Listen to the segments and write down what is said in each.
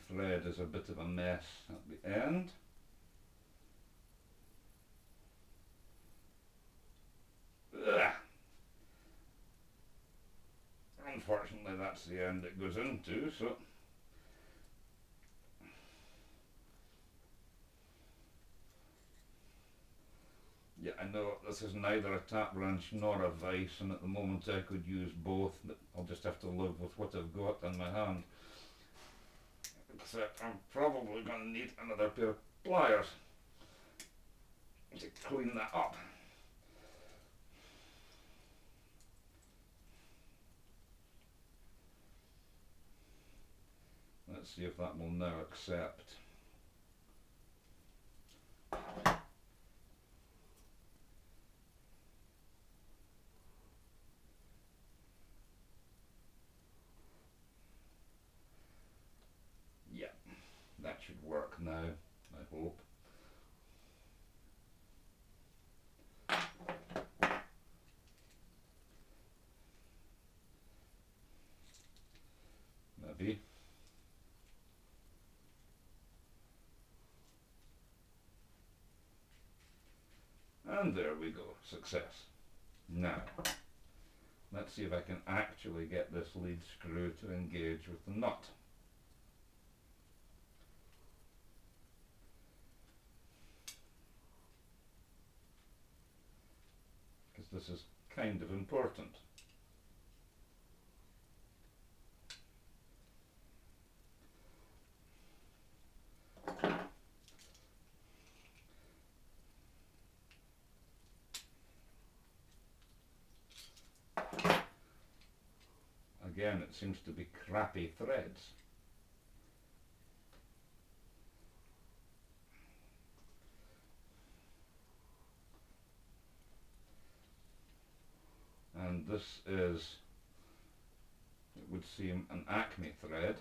the thread is a bit of a mess at the end. Ugh. Unfortunately, that's the end it goes into, so yeah, I know this is neither a tap wrench nor a vice, and at the moment I could use both, but I'll just have to live with what I've got in my hand. Except I'm probably going to need another pair of pliers to clean that up. Let's see if that will now accept. Yeah, that should work now, I hope. Maybe. And there we go, success. Now, let's see if I can actually get this lead screw to engage with the nut. Because this is kind of important. Again, it seems to be crappy threads. And this is, it would seem, an Acme thread.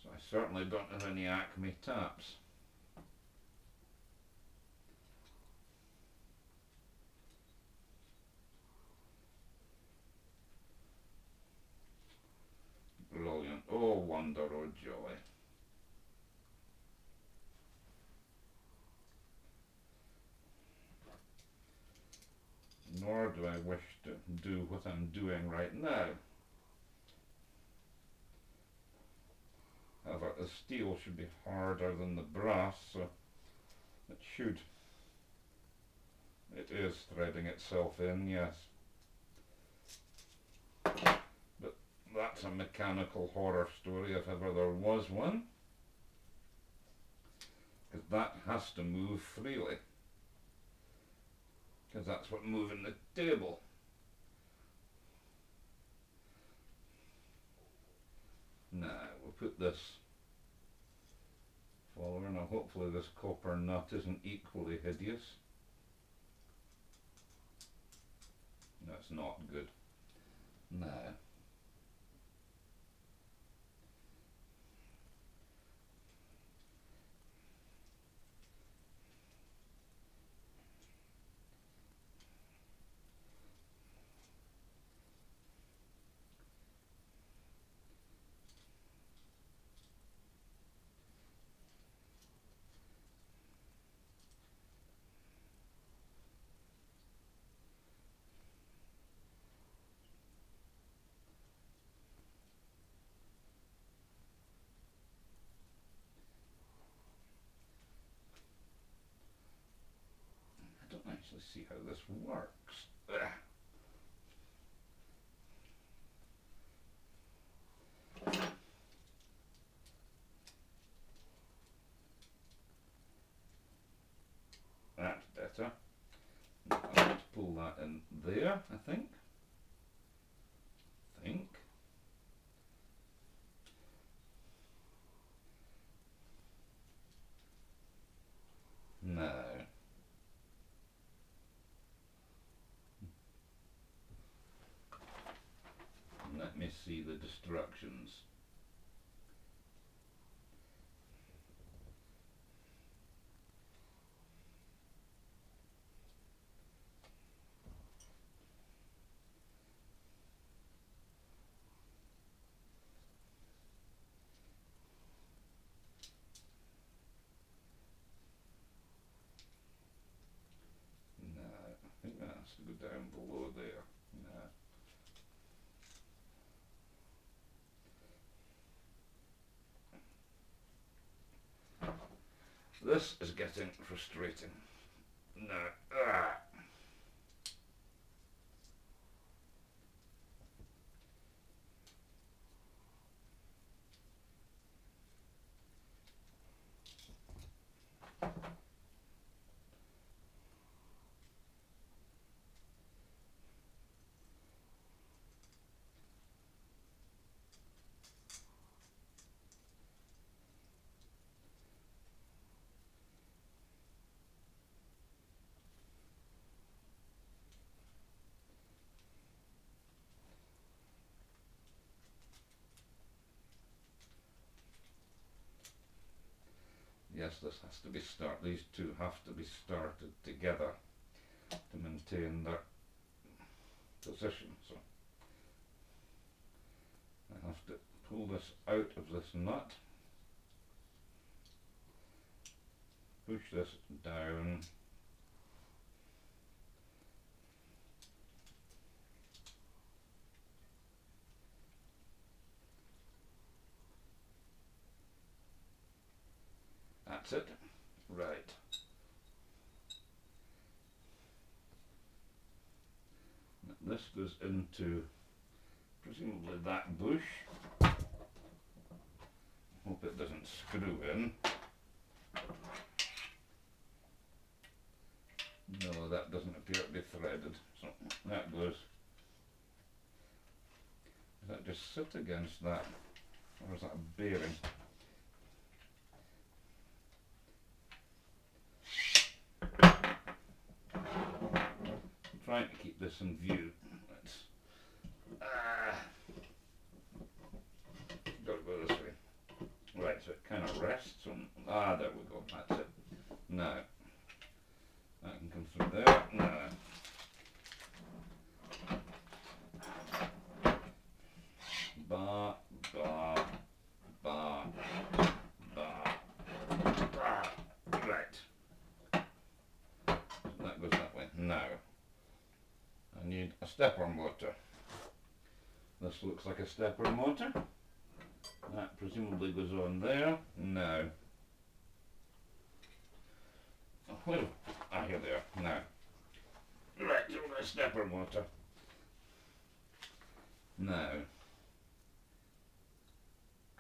So I certainly don't have any Acme taps. Brilliant. Oh wonder, oh joy. Nor do I wish to do what I'm doing right now. However, the steel should be harder than the brass, so it should. It is threading itself in, yes. But that's a mechanical horror story if ever there was one. Because that has to move freely. Because that's what moving the table. Now we'll put this follower. Now hopefully this copper nut isn't equally hideous. That's not good. Now I don't actually see how this works. Ugh. That's better. Now I'll have to pull that in there, I think. Now let me see the instructions. This is getting frustrating. Now, yes, this has to be these two have to be started together to maintain their position. So I have to pull this out of this nut, push this down, that's it, right. This goes into presumably that bush. Hope it doesn't screw in. No, that doesn't appear to be threaded, so that goes. Does that just sit against that, or is that a bearing? I'm trying to keep this in view. Let's got to go this way. Right, so it kind of rests on. There we go. That's it. Now that can come through there. Now. Ba, ba, ba, ba, ba. Right. That goes that way. Now, I need a stepper motor. This looks like a stepper motor. That presumably goes on there. Now. Well, here they are. Now. Right, so we've got a stepper motor. Now.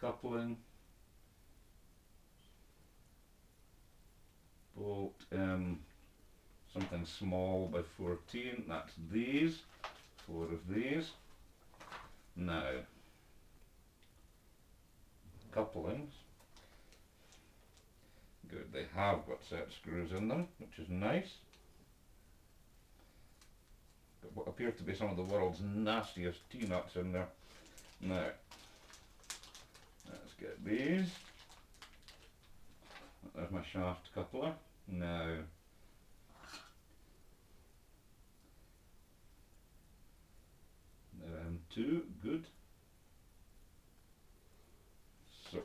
Coupling, bolt something small by 14, that's these, 4 of these. Now, couplings, good, they have got set screws in them, which is nice. Got what appear to be some of the world's nastiest T-nuts in there. Now, let's get these. There's my shaft coupler. Now, M2, good. So,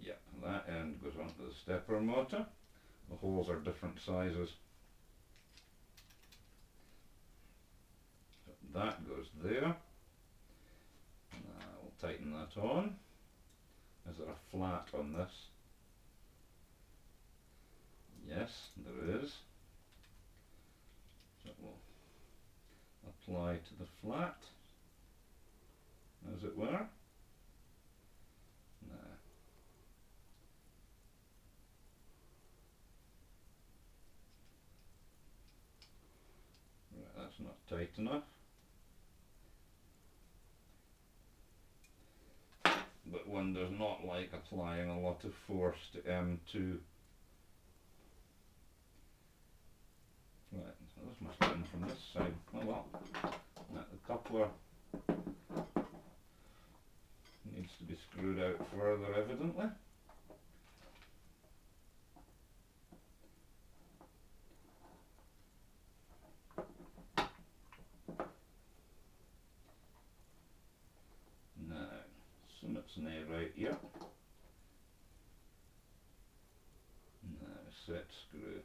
yeah, that end goes onto the stepper motor. The holes are different sizes. That goes there. We'll tighten that on. Is there a flat on this? Yes, there is. So we'll apply to the flat, as it were. Now, right, that's not tight enough. But one does not like applying a lot of force to M2. Right, so this must have been from this side. Oh well, the coupler needs to be screwed out further, evidently. Now, it's now right here. Now, set screw.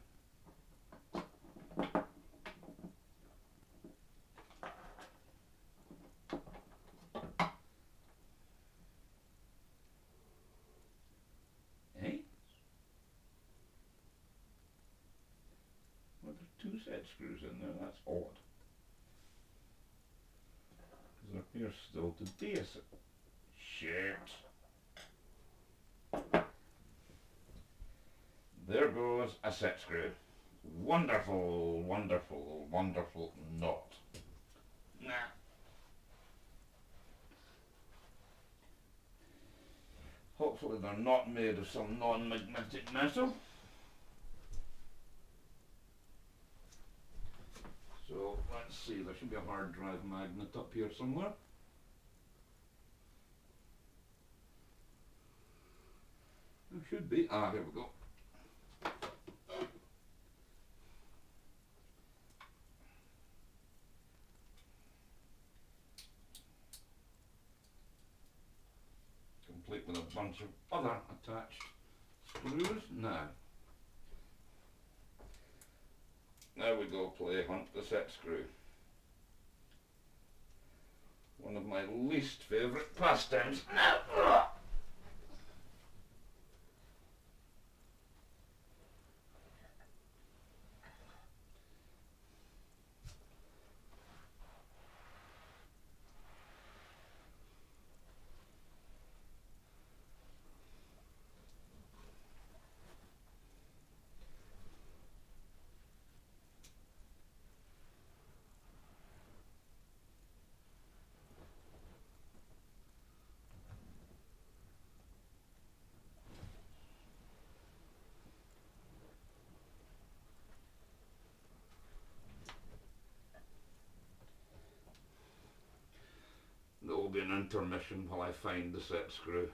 set screws in there. That's odd. Because there appears still to be a set. Shit. There goes a set screw. Wonderful, wonderful, wonderful knot. Nah. Hopefully they're not made of some non-magnetic metal. So let's see, there should be a hard drive magnet up here somewhere. There should be. Ah, here we go. Complete with a bunch of other attached screws. Now we go play hunt the set screw. One of my least favourite pastimes. Now, there will be an intermission while I find the set screw.